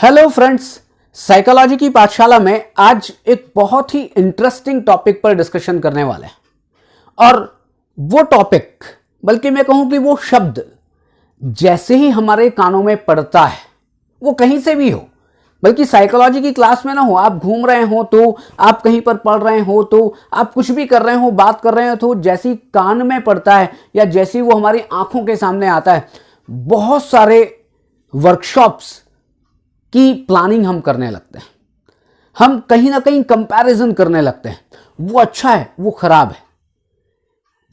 Hello friends, psychology की पाठशाला में आज एक बहुत ही इंटरेस्टिंग टॉपिक पर डिस्कशन करने वाले हैं। और वो टॉपिक, बल्कि मैं कहूं कि वो शब्द जैसे ही हमारे कानों में पड़ता है, वो कहीं से भी हो, बल्कि साइकोलॉजी की क्लास में ना हो, आप घूम रहे हो तो, आप कहीं पर पढ़ रहे हो तो, आप कुछ भी कर रहे हो, बात कर रहे हो तो, जैसे ही कान में पड़ता है या जैसे ही वो हमारी आंखों के सामने आता है, बहुत सारे वर्कशॉप्स की प्लानिंग हम करने लगते हैं। हम कहीं ना कहीं कंपैरिजन करने लगते हैं, वो अच्छा है, वो खराब है,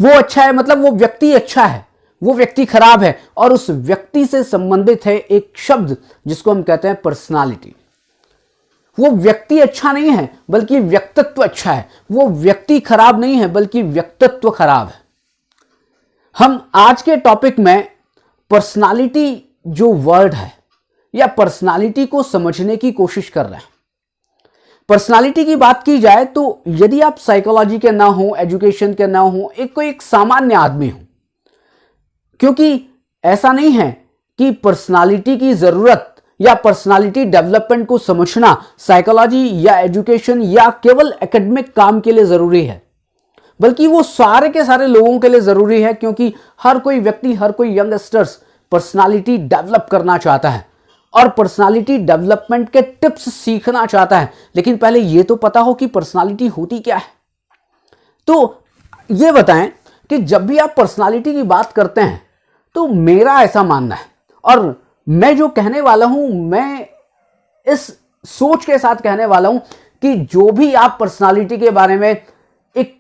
वो अच्छा है मतलब वो व्यक्ति अच्छा है, वो व्यक्ति खराब है, और उस व्यक्ति से संबंधित है एक शब्द जिसको हम कहते हैं पर्सनालिटी। वो व्यक्ति अच्छा नहीं है बल्कि व्यक्तित्व अच्छा है, वो व्यक्ति खराब नहीं है बल्कि व्यक्तित्व खराब है। हम आज के टॉपिक में पर्सनालिटी जो वर्ड है या पर्सनालिटी को समझने की कोशिश कर रहे हैं। पर्सनालिटी की बात की जाए तो यदि आप साइकोलॉजी के ना हो, एजुकेशन के ना हो, एक सामान्य आदमी हो, क्योंकि ऐसा नहीं है कि पर्सनालिटी की जरूरत या पर्सनालिटी डेवलपमेंट को समझना साइकोलॉजी या एजुकेशन या केवल एकेडमिक काम के लिए जरूरी है, बल्कि वो सारे के सारे लोगों के लिए जरूरी है, क्योंकि हर कोई व्यक्ति, हर कोई यंगस्टर्स पर्सनालिटी डेवलप करना चाहता है और पर्सनालिटी डेवलपमेंट के टिप्स सीखना चाहता है। लेकिन पहले यह तो पता हो कि पर्सनालिटी होती क्या है। तो यह बताएं कि जब भी आप पर्सनालिटी की बात करते हैं तो मेरा ऐसा मानना है, और मैं जो कहने वाला हूं, मैं इस सोच के साथ कहने वाला हूं कि जो भी आप पर्सनालिटी के बारे में एक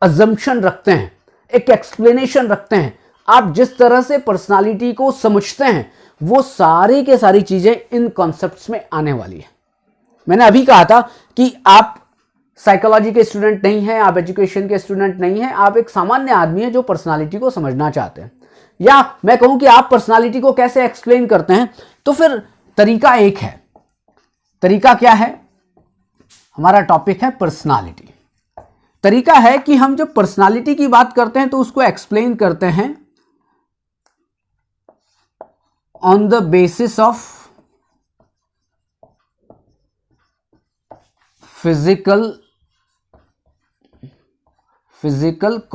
अजम्पशन रखते हैं, एक एक्सप्लेनेशन रखते हैं, आप जिस तरह से पर्सनालिटी को समझते हैं, वो सारी के सारी चीजें इन कॉन्सेप्ट्स में आने वाली है। मैंने अभी कहा था कि आप साइकोलॉजी के स्टूडेंट नहीं हैं, आप एजुकेशन के स्टूडेंट नहीं हैं, आप एक सामान्य आदमी हैं जो पर्सनालिटी को समझना चाहते हैं। या मैं कहूं कि आप पर्सनालिटी को कैसे एक्सप्लेन करते हैं, तो फिर तरीका एक है। तरीका क्या है? हमारा टॉपिक है पर्सनालिटी। तरीका है कि हम जब पर्सनालिटी की बात करते हैं तो उसको एक्सप्लेन करते हैं on the basis of physical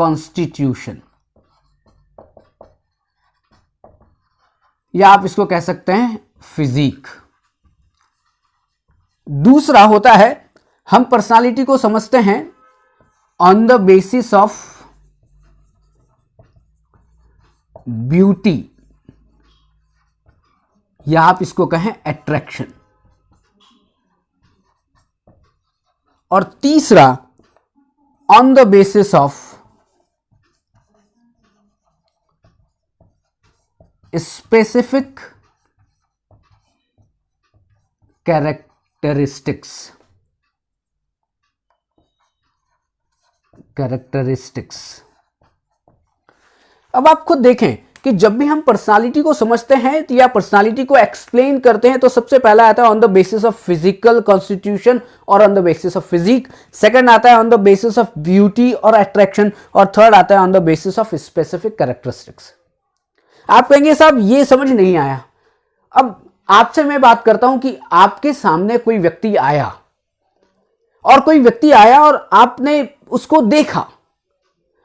constitution, या आप इसको कह सकते हैं फिजिक। दूसरा होता है, हम पर्सनालिटी को समझते हैं on the basis of beauty, या आप इसको कहें अट्रैक्शन। और तीसरा, on the basis of specific characteristics. अब आप खुद देखें कि जब भी हम पर्सनालिटी को समझते हैं या पर्सनालिटी को एक्सप्लेन करते हैं तो सबसे पहला आता है on the basis of physical constitution और on the basis of physique. Second आता है on the basis of beauty और अट्रैक्शन, और थर्ड आता है on the basis of specific characteristics. आप कहेंगे साहब ये समझ नहीं आया। अब आपसे मैं बात करता हूं कि आपके सामने कोई व्यक्ति आया, और कोई व्यक्ति आया और आपने उसको देखा,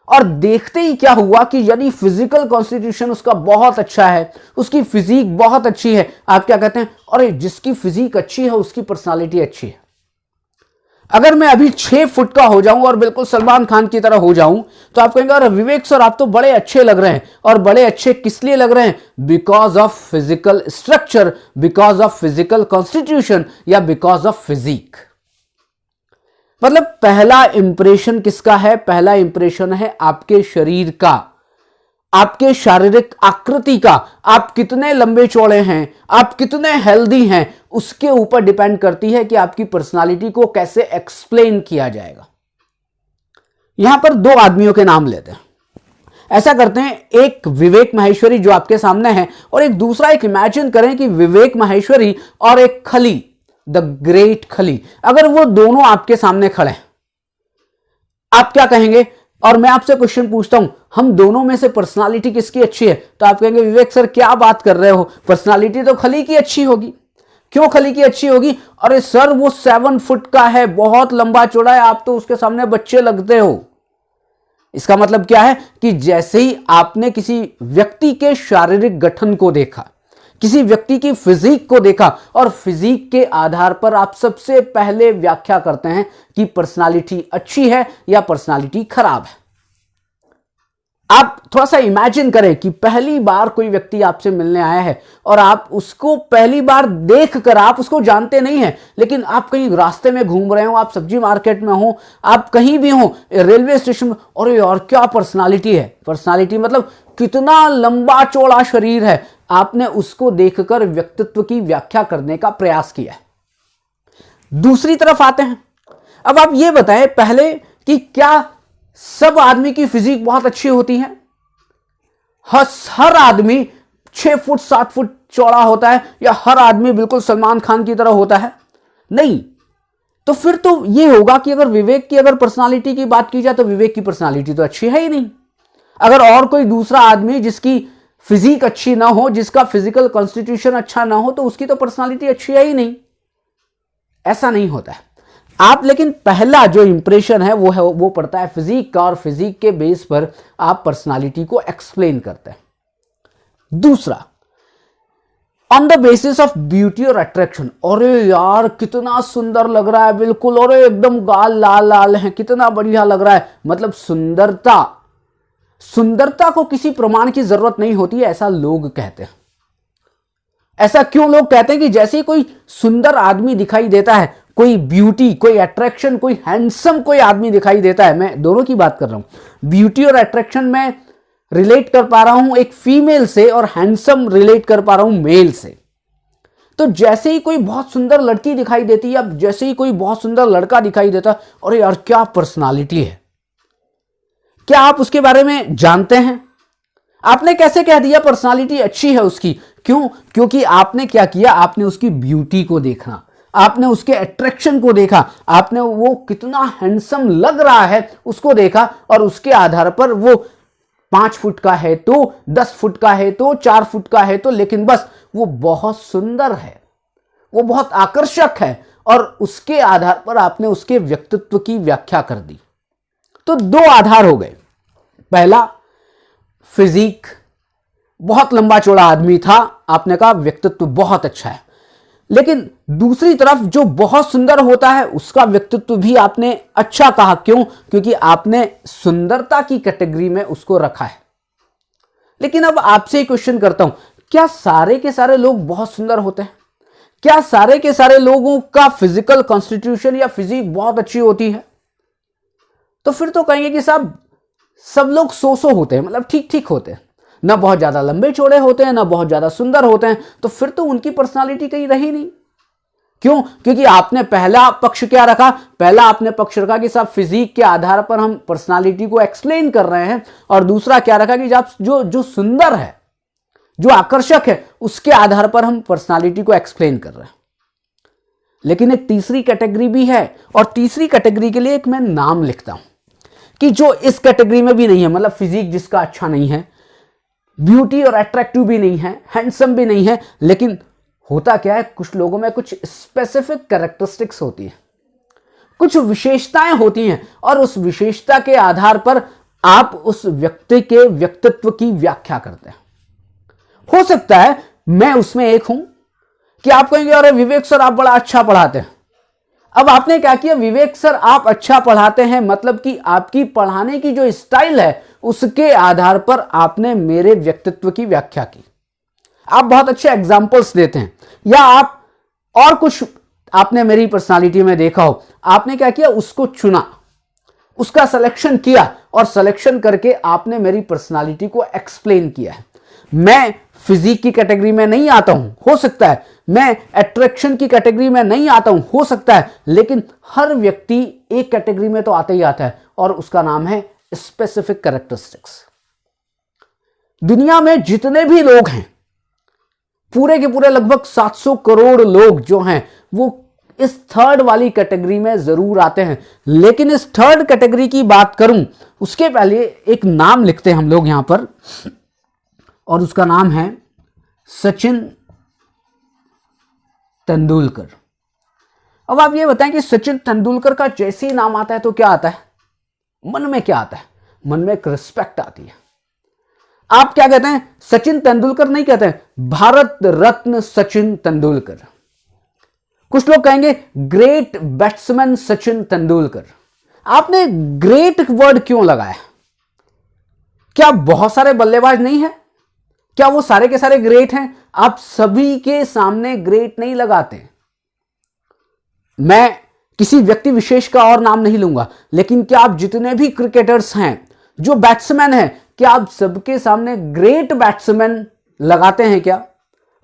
और देखते ही क्या हुआ कि यदि फिजिकल कॉन्स्टिट्यूशन उसका बहुत अच्छा है, उसकी फिजिक बहुत अच्छी है, आप क्या कहते हैं? अरे जिसकी फिजिक अच्छी है उसकी पर्सनालिटी अच्छी है। अगर मैं अभी 6 फुट का हो जाऊं और बिल्कुल सलमान खान की तरह हो जाऊं तो आप कहेंगे अरे विवेक सर आप तो बड़े अच्छे लग रहे हैं। और बड़े अच्छे किस लिए लग रहे हैं? Because of physical structure, because of physical constitution, या बिकॉज ऑफ फिजिक। मतलब पहला इंप्रेशन किसका है? पहला इंप्रेशन है आपके शरीर का, आपके शारीरिक आकृति का। आप कितने लंबे चौड़े हैं, आप कितने हेल्दी हैं, उसके ऊपर डिपेंड करती है कि आपकी पर्सनालिटी को कैसे एक्सप्लेन किया जाएगा। यहां पर 2 आदमियों के नाम लेते हैं। ऐसा करते हैं, एक विवेक माहेश्वरी जो आपके सामने है, और एक दूसरा, एक इमेजिन करें कि विवेक माहेश्वरी और एक खली, द ग्रेट खली, अगर वो दोनों आपके सामने खड़े हैं, आप क्या कहेंगे? और मैं आपसे क्वेश्चन पूछता हूं, हम दोनों में से पर्सनालिटी किसकी अच्छी है? तो आप कहेंगे विवेक सर क्या बात कर रहे हो, पर्सनालिटी तो खली की अच्छी होगी। क्यों खली की अच्छी होगी? अरे सर वो 7 फुट का है, बहुत लंबा चौड़ा है, आप तो उसके सामने बच्चे लगते हो। इसका मतलब क्या है कि जैसे ही आपने किसी व्यक्ति के शारीरिक गठन को देखा, किसी व्यक्ति की फिजिक को देखा, और फिजिक के आधार पर आप सबसे पहले व्याख्या करते हैं कि पर्सनालिटी अच्छी है या पर्सनालिटी खराब है। आप थोड़ा सा इमेजिन करें कि पहली बार कोई व्यक्ति आपसे मिलने आया है और आप उसको पहली बार देखकर, आप उसको जानते नहीं हैं, लेकिन आप कहीं रास्ते में घूम रहे हो, आप सब्जी मार्केट में हो, आप कहीं भी हो, रेलवे स्टेशन में, अरे यार क्या पर्सनालिटी है। पर्सनालिटी मतलब कितना लंबा चौड़ा शरीर है। आपने उसको देखकर व्यक्तित्व की व्याख्या करने का प्रयास किया है। दूसरी तरफ आते हैं। अब आप ये बताएं पहले कि क्या सब आदमी की फिजिक बहुत अच्छी होती है? हर आदमी 6 फुट 7 फुट चौड़ा होता है, या हर आदमी बिल्कुल सलमान खान की तरह होता है? नहीं। तो फिर तो यह होगा कि अगर विवेक की अगर पर्सनालिटी की बात की जाए तो विवेक की पर्सनालिटी तो अच्छी है ही नहीं। अगर और कोई दूसरा आदमी जिसकी फिजिक अच्छी ना हो, जिसका फिजिकल कॉन्स्टिट्यूशन अच्छा ना हो, तो उसकी तो पर्सनालिटी अच्छी है ही नहीं। ऐसा नहीं होता है। आप लेकिन पहला जो इंप्रेशन है वो पड़ता है फिजिक का, और फिजिक के बेस पर आप पर्सनालिटी को एक्सप्लेन करते हैं। दूसरा, on the basis of beauty और अट्रैक्शन। अरे यार कितना सुंदर लग रहा है, बिल्कुल, अरे एकदम गाल लाल लाल है, कितना बढ़िया लग रहा है। मतलब सुंदरता को किसी प्रमाण की जरूरत नहीं होती है, ऐसा लोग कहते हैं। ऐसा क्यों लोग कहते हैं कि जैसे ही कोई सुंदर आदमी दिखाई देता है, कोई ब्यूटी, कोई अट्रैक्शन, कोई हैंडसम कोई आदमी दिखाई देता है, मैं दोनों की बात कर रहा हूं, ब्यूटी और अट्रैक्शन में रिलेट कर पा रहा हूं एक फीमेल से, और हैंडसम रिलेट कर पा रहा हूं मेल से। तो जैसे ही कोई बहुत सुंदर लड़की दिखाई देती है, या जैसे ही कोई बहुत सुंदर लड़का दिखाई देता, अरे यार क्या पर्सनालिटी है। क्या आप उसके बारे में जानते हैं? आपने कैसे कह दिया पर्सनालिटी अच्छी है उसकी? क्यों? क्योंकि आपने क्या किया, आपने उसकी ब्यूटी को देखा, आपने उसके अट्रैक्शन को देखा, आपने वो कितना हैंडसम लग रहा है उसको देखा, और उसके आधार पर वो 5 फुट का है तो 10 फुट का है तो 4 फुट का है तो, लेकिन बस वो बहुत सुंदर है, वो बहुत आकर्षक है, और उसके आधार पर आपने उसके व्यक्तित्व की व्याख्या कर दी। तो 2 आधार हो गए। पहला, फिजिक, बहुत लंबा चौड़ा आदमी था, आपने कहा व्यक्तित्व बहुत अच्छा है। लेकिन दूसरी तरफ जो बहुत सुंदर होता है उसका व्यक्तित्व भी आपने अच्छा कहा। क्यों? क्योंकि आपने सुंदरता की कैटेगरी में उसको रखा है। लेकिन अब आपसे क्वेश्चन करता हूं, क्या सारे के सारे लोग बहुत सुंदर होते हैं? क्या सारे के सारे लोगों का फिजिकल कॉन्स्टिट्यूशन या फिजिक बहुत अच्छी होती है? तो फिर तो कहेंगे कि साहब सब लोग सो होते हैं, मतलब ठीक ठीक होते हैं, ना बहुत ज्यादा लंबे चौड़े होते हैं, ना बहुत ज्यादा सुंदर होते हैं। तो फिर तो उनकी पर्सनालिटी कहीं रही नहीं। क्यों? क्योंकि आपने पहला पक्ष क्या रखा? पहला आपने पक्ष रखा कि साहब फिजिक के आधार पर हम पर्सनालिटी को एक्सप्लेन कर रहे हैं, और दूसरा क्या रखा कि जो सुंदर है, जो आकर्षक है, उसके आधार पर हम पर्सनालिटी को एक्सप्लेन कर रहे हैं। लेकिन एक तीसरी कैटेगरी भी है, और तीसरी कैटेगरी के लिए एक मैं नाम लिखता हूं कि जो इस कैटेगरी में भी नहीं है, मतलब फिजिक जिसका अच्छा नहीं है, ब्यूटी और अट्रैक्टिव भी नहीं है, हैंडसम भी नहीं है, लेकिन होता क्या है, कुछ लोगों में कुछ स्पेसिफिक कैरेक्टरिस्टिक्स होती है, कुछ विशेषताएं होती हैं, और उस विशेषता के आधार पर आप उस व्यक्ति के व्यक्तित्व की व्याख्या करते हैं। हो सकता है मैं उसमें एक हूं कि आप कहेंगे अरे विवेक सर आप बड़ा अच्छा पढ़ाते हैं। अब आपने क्या किया, विवेक सर आप अच्छा पढ़ाते हैं मतलब कि आपकी पढ़ाने की जो स्टाइल है उसके आधार पर आपने मेरे व्यक्तित्व की व्याख्या की। आप बहुत अच्छे एग्जाम्पल्स देते हैं, या आप और कुछ आपने मेरी पर्सनालिटी में देखा हो, आपने क्या किया, उसको चुना, उसका सिलेक्शन किया, और सिलेक्शन करके आपने मेरी पर्सनालिटी को एक्सप्लेन किया है। मैं फिजिक की कैटेगरी में नहीं आता हूं, हो सकता है, मैं अट्रैक्शन की कैटेगरी में नहीं आता हूं, हो सकता है, लेकिन हर व्यक्ति एक कैटेगरी में तो आता ही आता है, और उसका नाम है स्पेसिफिक कैरेक्टरिस्टिक्स। दुनिया में जितने भी लोग हैं, पूरे के पूरे लगभग 700 करोड़ लोग जो हैं, वो इस थर्ड वाली कैटेगरी में जरूर आते हैं। लेकिन इस थर्ड कैटेगरी की बात करूं उसके पहले एक नाम लिखते हैं हम लोग यहां पर, और उसका नाम है सचिन तेंदुलकर। अब आप ये बताएं कि सचिन तेंदुलकर का जैसे ही नाम आता है तो क्या आता है, मन में क्या आता है? मन में एक रिस्पेक्ट आती है। आप क्या कहते हैं? सचिन तेंदुलकर नहीं कहते हैं, भारत रत्न सचिन तेंदुलकर। कुछ लोग कहेंगे ग्रेट बैट्समैन सचिन तेंदुलकर। आपने ग्रेट वर्ड क्यों लगाया? क्या बहुत सारे बल्लेबाज नहीं है? क्या वो सारे के सारे ग्रेट हैं? आप सभी के सामने ग्रेट नहीं लगाते। मैं किसी व्यक्ति विशेष का और नाम नहीं लूंगा, लेकिन क्या आप जितने भी क्रिकेटर्स हैं जो बैट्समैन हैं, क्या आप सबके सामने ग्रेट बैट्समैन लगाते हैं? क्या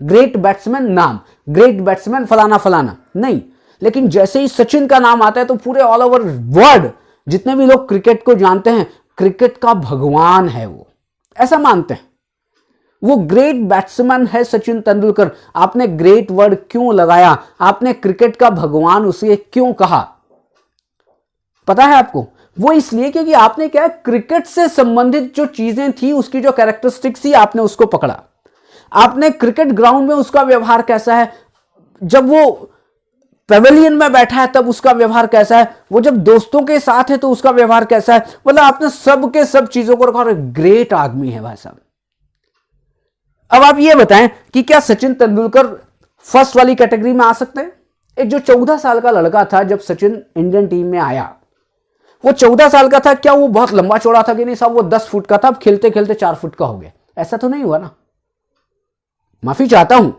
ग्रेट बैट्समैन नाम, ग्रेट बैट्समैन फलाना फलाना नहीं। लेकिन जैसे ही सचिन का नाम आता है तो पूरे ऑल ओवर वर्ल्ड जितने भी लोग क्रिकेट को जानते हैं, क्रिकेट का भगवान है वो, ऐसा मानते हैं। वो ग्रेट बैट्समैन है सचिन तेंदुलकर। आपने ग्रेट वर्ड क्यों लगाया? आपने क्रिकेट का भगवान उसे क्यों कहा? पता है आपको? वो इसलिए क्योंकि आपने क्या, क्रिकेट से संबंधित जो चीजें थी, उसकी जो कैरेक्टरिस्टिक्स थी, आपने उसको पकड़ा। आपने क्रिकेट ग्राउंड में उसका व्यवहार कैसा है, जब वो पेवेलियन में बैठा है तब उसका व्यवहार कैसा है, वो जब दोस्तों के साथ है तो उसका व्यवहार कैसा है, मतलब आपने सब के सब चीजों को रखा और ग्रेट आदमी है भाई साहब। अब आप ये बताएं कि क्या सचिन तेंदुलकर फर्स्ट वाली कैटेगरी में आ सकते हैं? एक जो 14 साल का लड़का था जब सचिन इंडियन टीम में आया, वो 14 साल का था, क्या वो बहुत लंबा चौड़ा था कि नहीं साहब? वो 10 फुट का था, अब खेलते खेलते 4 फुट का हो गया, ऐसा तो नहीं हुआ ना। माफी चाहता हूं,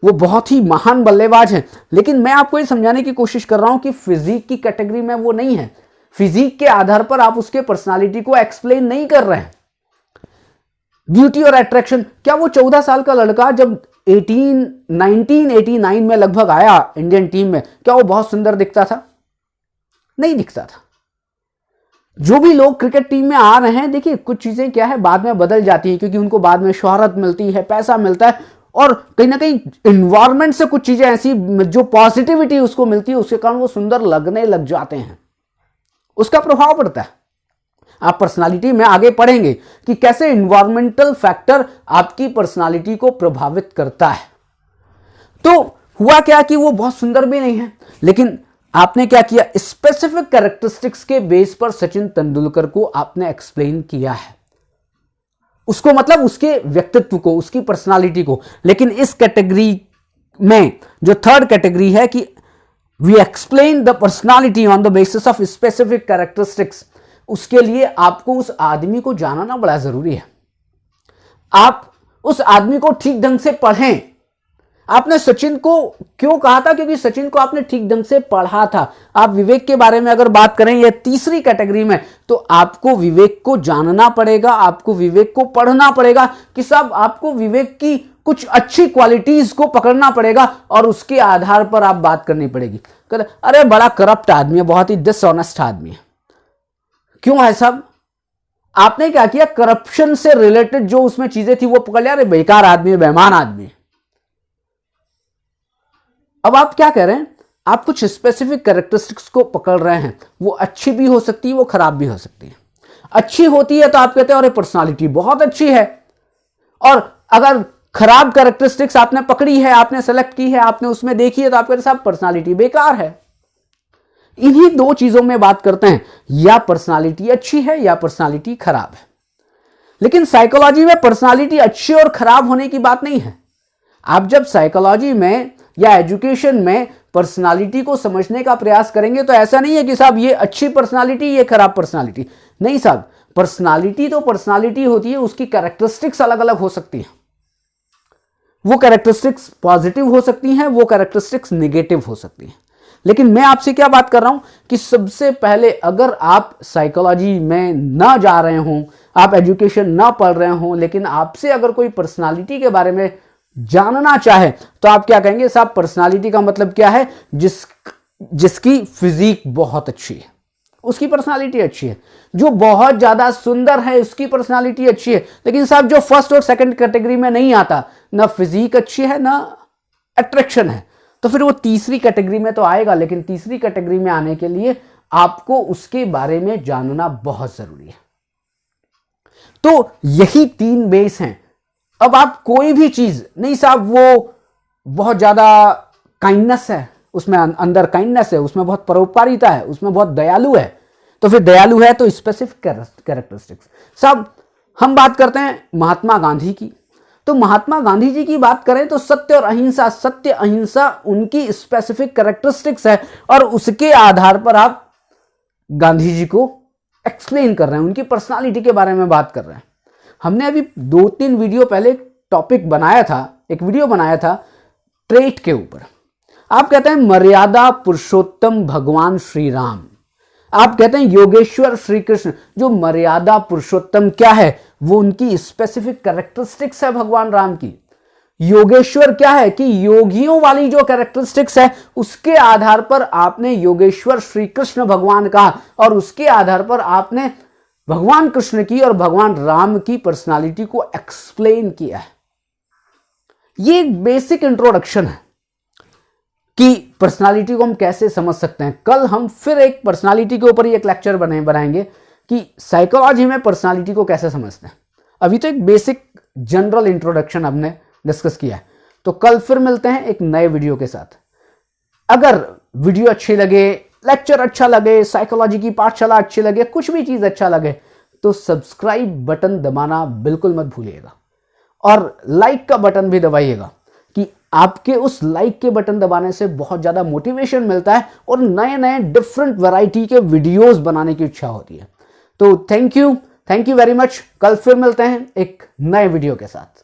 वो बहुत ही महान बल्लेबाज है, लेकिन मैं आपको ये समझाने की कोशिश कर रहा हूं कि फिजिक की कैटेगरी में वो नहीं है। फिजिक के आधार पर आप उसके पर्सनालिटी को एक्सप्लेन नहीं कर रहे हैं। ब्यूटी और अट्रैक्शन, क्या वो 14 साल का लड़का जब 1989 में लगभग आया इंडियन टीम में, क्या वो बहुत सुंदर दिखता था? नहीं दिखता था। जो भी लोग क्रिकेट टीम में आ रहे हैं, देखिए कुछ चीजें क्या है बाद में बदल जाती है, क्योंकि उनको बाद में शोहरत मिलती है, पैसा मिलता है, और कहीं ना कहीं इन्वायरमेंट से कुछ चीजें ऐसी जो पॉजिटिविटी उसको मिलती है, उसके कारण वो सुंदर लगने लग जाते हैं, उसका प्रभाव पड़ता है। आप पर्सनालिटी में आगे पढ़ेंगे कि कैसे इन्वायरमेंटल फैक्टर आपकी पर्सनालिटी को प्रभावित करता है। तो हुआ क्या कि वो बहुत सुंदर भी नहीं है, लेकिन आपने क्या किया, स्पेसिफिक कैरेक्टरिस्टिक्स के बेस पर सचिन तेंदुलकर को आपने एक्सप्लेन किया है, उसको मतलब उसके व्यक्तित्व को, उसकी पर्सनालिटी को। लेकिन इस कैटेगरी में जो थर्ड कैटेगरी है कि we explain the personality on the basis of specific characteristics, उसके लिए आपको उस आदमी को जानना बड़ा जरूरी है। आप उस आदमी को ठीक ढंग से पढ़ें। आपने सचिन को क्यों कहा था? क्योंकि सचिन को आपने ठीक ढंग से पढ़ा था। आप विवेक के बारे में अगर बात करें ये तीसरी कैटेगरी में, तो आपको विवेक को जानना पड़ेगा, आपको विवेक को पढ़ना पड़ेगा कि साहब आपको विवेक की कुछ अच्छी क्वालिटीज को पकड़ना पड़ेगा और उसके आधार पर आप बात करनी पड़ेगी। कहते अरे बड़ा करप्ट आदमी है, बहुत ही डिसऑनेस्ट आदमी है। क्यों है साहब? आपने क्या किया, करप्शन से रिलेटेड जो उसमें चीजें थी वो पकड़ लिया, अरे बेकार आदमी है, बेईमान आदमी है। अब आप क्या कह रहे हैं, आप कुछ स्पेसिफिक कैरेक्टरिस्टिक्स को पकड़ रहे हैं, वो अच्छी भी हो सकती है, वो खराब भी हो सकती है। अच्छी होती है तो आप कहते हैं अरे पर्सनालिटी बहुत अच्छी है, और अगर खराब कैरेक्टरिस्टिक्स आपने पकड़ी है, आपने सेलेक्ट की है, आपने उसमें देखी है, तो आप कहते हैं साहब पर्सनालिटी बेकार है। इन्हीं दो चीजों में बात करते हैं, या पर्सनालिटी अच्छी है या पर्सनालिटी खराब है। लेकिन साइकोलॉजी में पर्सनालिटी अच्छी और खराब होने की बात नहीं है। आप जब साइकोलॉजी में या एजुकेशन में पर्सनालिटी को समझने का प्रयास करेंगे तो ऐसा नहीं है कि साहब ये अच्छी पर्सनालिटी, ये खराब पर्सनालिटी। नहीं साहब, पर्सनालिटी तो पर्सनालिटी होती है, उसकी कैरेक्टरिस्टिक्स अलग अलग हो सकती हैं। वो कैरेक्टरिस्टिक्स पॉजिटिव हो सकती हैं, वो कैरेक्टरिस्टिक्स नेगेटिव हो सकती हैं। लेकिन मैं आपसे क्या बात कर रहा हूं कि सबसे पहले अगर आप साइकोलॉजी में ना जा रहे हों, आप एजुकेशन ना पढ़ रहे हों, लेकिन आपसे अगर कोई पर्सनालिटी के बारे में जानना चाहे तो आप क्या कहेंगे, साहब पर्सनालिटी का मतलब क्या है, जिसकी फिजिक बहुत अच्छी है उसकी पर्सनालिटी अच्छी है, जो बहुत ज्यादा सुंदर है उसकी पर्सनालिटी अच्छी है। लेकिन साहब जो फर्स्ट और सेकंड कैटेगरी में नहीं आता, ना फिजिक अच्छी है ना अट्रैक्शन है, तो फिर वो तीसरी कैटेगरी में तो आएगा। लेकिन तीसरी कैटेगरी में आने के लिए आपको उसके बारे में जानना बहुत जरूरी है। तो यही 3 बेस हैं। अब आप कोई भी चीज नहीं साहब वो बहुत ज्यादा काइंडनेस है, उसमें अंदर काइंडनेस है, उसमें बहुत परोपकारिता है, उसमें बहुत दयालु है, तो फिर दयालु है तो स्पेसिफिक कैरेक्टरिस्टिक्स। सब हम बात करते हैं महात्मा गांधी की, तो महात्मा गांधी जी की बात करें तो सत्य और अहिंसा, सत्य अहिंसा उनकी स्पेसिफिक कैरेक्टरिस्टिक्स है, और उसके आधार पर आप गांधी जी को एक्सप्लेन कर रहे हैं, उनकी पर्सनालिटी के बारे में बात कर रहे हैं। हमने अभी 2-3 वीडियो पहले टॉपिक बनाया था, एक वीडियो बनाया था ट्रेट के ऊपर। आप कहते हैं मर्यादा पुरुषोत्तम भगवान श्री राम, आप कहते हैं योगेश्वर श्री कृष्ण। जो मर्यादा पुरुषोत्तम क्या है, वो उनकी स्पेसिफिक कैरेक्टरिस्टिक्स है भगवान राम की। योगेश्वर क्या है कि योगियों वाली जो कैरेक्टरिस्टिक्स है, उसके आधार पर आपने योगेश्वर श्री कृष्ण भगवान कहा, और उसके आधार पर आपने भगवान कृष्ण की और भगवान राम की पर्सनालिटी को एक्सप्लेन किया है। ये एक बेसिक इंट्रोडक्शन है कि पर्सनालिटी को हम कैसे समझ सकते हैं। कल हम फिर एक पर्सनालिटी के ऊपर ही एक लेक्चर बनाएंगे कि साइकोलॉजी में पर्सनालिटी को कैसे समझते हैं। अभी तो एक बेसिक जनरल इंट्रोडक्शन हमने डिस्कस किया है, तो कल फिर मिलते हैं एक नए वीडियो के साथ। अगर वीडियो अच्छी लगे, लेक्चर अच्छा लगे, साइकोलॉजी की पाठशाला अच्छी लगे, कुछ भी चीज अच्छा लगे, तो सब्सक्राइब बटन दबाना बिल्कुल मत भूलिएगा, और लाइक का बटन भी दबाइएगा कि आपके उस लाइक के बटन दबाने से बहुत ज्यादा मोटिवेशन मिलता है और नए नए डिफरेंट वैरायटी के वीडियोस बनाने की इच्छा होती है। तो थैंक यू वेरी मच। कल फिर मिलते हैं एक नए वीडियो के साथ।